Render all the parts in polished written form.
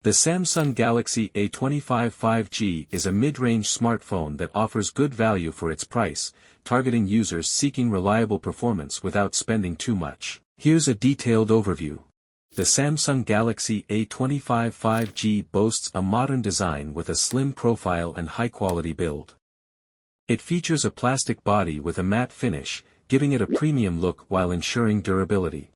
The Samsung Galaxy A25 5G is a mid-range smartphone that offers good value for its price, targeting users seeking reliable performance without spending too much. Here's a detailed overview. The Samsung Galaxy A25 5G boasts a modern design with a slim profile and high-quality build. It features a plastic body with a matte finish, giving it a premium look while ensuring durability.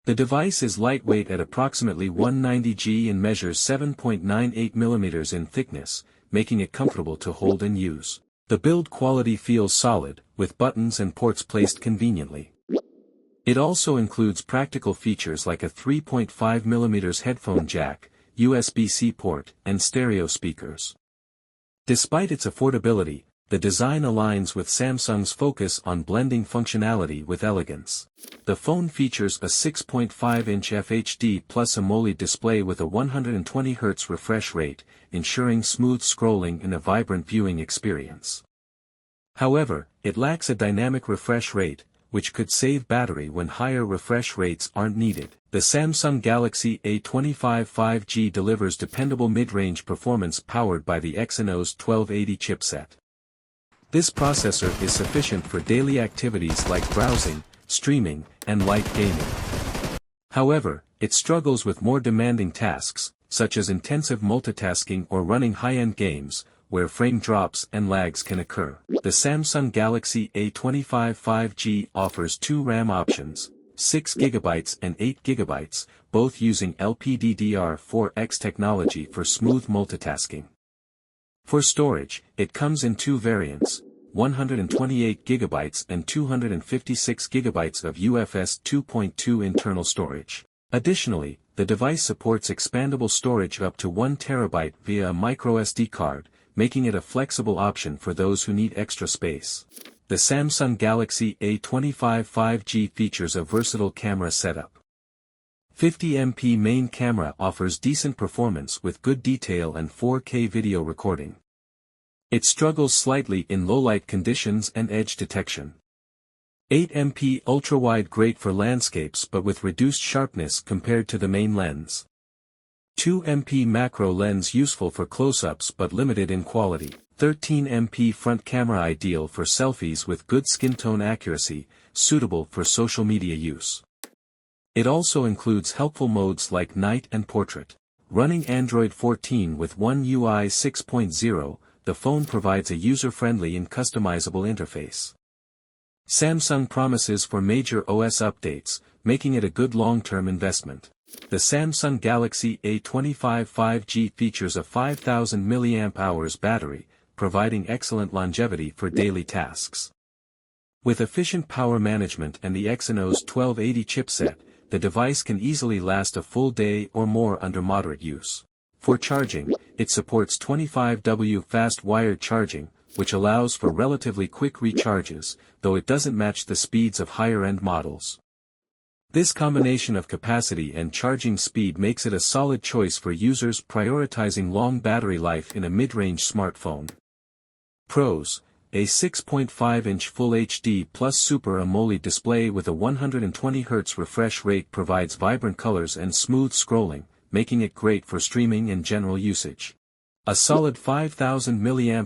The device is lightweight at approximately 190 g and measures 7.98 mm in thickness, making it comfortable to hold and use. The build quality feels solid, with buttons and ports placed conveniently. It also includes practical features like a 3.5 mm headphone jack, USB-C port, and stereo speakers. Despite its affordability, the design aligns with Samsung's focus on blending functionality with elegance. The phone features a 6.5-inch FHD Plus AMOLED display with a 120 Hz refresh rate, ensuring smooth scrolling and a vibrant viewing experience. However, it lacks a dynamic refresh rate, which could save battery when higher refresh rates aren't needed. The Samsung Galaxy A25 5G delivers dependable mid-range performance powered by the Exynos 1280 chipset. This processor is sufficient for daily activities like browsing, streaming, and light gaming. However, it struggles with more demanding tasks, such as intensive multitasking or running high-end games, where frame drops and lags can occur. The Samsung Galaxy A25 5G offers two RAM options, 6 GB and 8 GB, both using LPDDR4X technology for smooth multitasking. For storage, it comes in two variants, 128 GB and 256 GB of UFS 2.2 internal storage. Additionally, the device supports expandable storage up to 1 TB via a microSD card, making it a flexible option for those who need extra space. The Samsung Galaxy A25 5G features a versatile camera setup. 50MP main camera offers decent performance with good detail and 4K video recording. It struggles slightly in low-light conditions and edge detection. 8MP ultra-wide great for landscapes but with reduced sharpness compared to the main lens. 2MP macro lens useful for close-ups but limited in quality. 13MP front camera ideal for selfies with good skin tone accuracy, suitable for social media use. It also includes helpful modes like night and portrait. Running Android 14 with One UI 6.0, the phone provides a user-friendly and customizable interface. Samsung promises for major OS updates, making it a good long-term investment. The Samsung Galaxy A25 5G features a 5000 mAh battery, providing excellent longevity for daily tasks. With efficient power management and the Exynos 1280 chipset, the device can easily last a full day or more under moderate use. For charging, it supports 25W fast wired charging, which allows for relatively quick recharges, though it doesn't match the speeds of higher-end models. This combination of capacity and charging speed makes it a solid choice for users prioritizing long battery life in a mid-range smartphone. Pros: a 6.5-inch Full HD Plus Super AMOLED display with a 120 Hz refresh rate provides vibrant colors and smooth scrolling, making it great for streaming and general usage. A solid 5000 mAh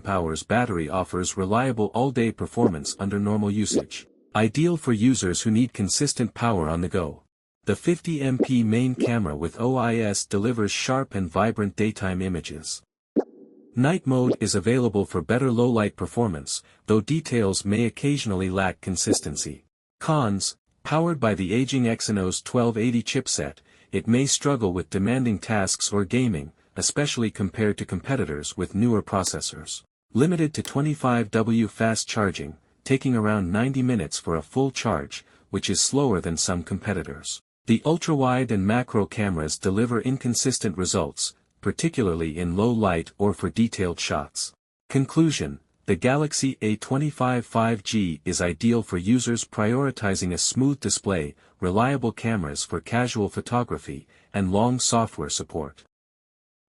battery offers reliable all-day performance under normal usage, ideal for users who need consistent power on the go. The 50MP main camera with OIS delivers sharp and vibrant daytime images. Night mode is available for better low-light performance, though details may occasionally lack consistency. Cons: powered by the aging Exynos 1280 chipset, it may struggle with demanding tasks or gaming, especially compared to competitors with newer processors. Limited to 25W fast charging, taking around 90 minutes for a full charge, which is slower than some competitors. The ultra-wide and macro cameras deliver inconsistent results, particularly in low light or for detailed shots. Conclusion: the Galaxy A25 5G is ideal for users prioritizing a smooth display, reliable cameras for casual photography, and long software support.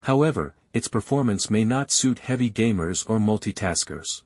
However, its performance may not suit heavy gamers or multitaskers.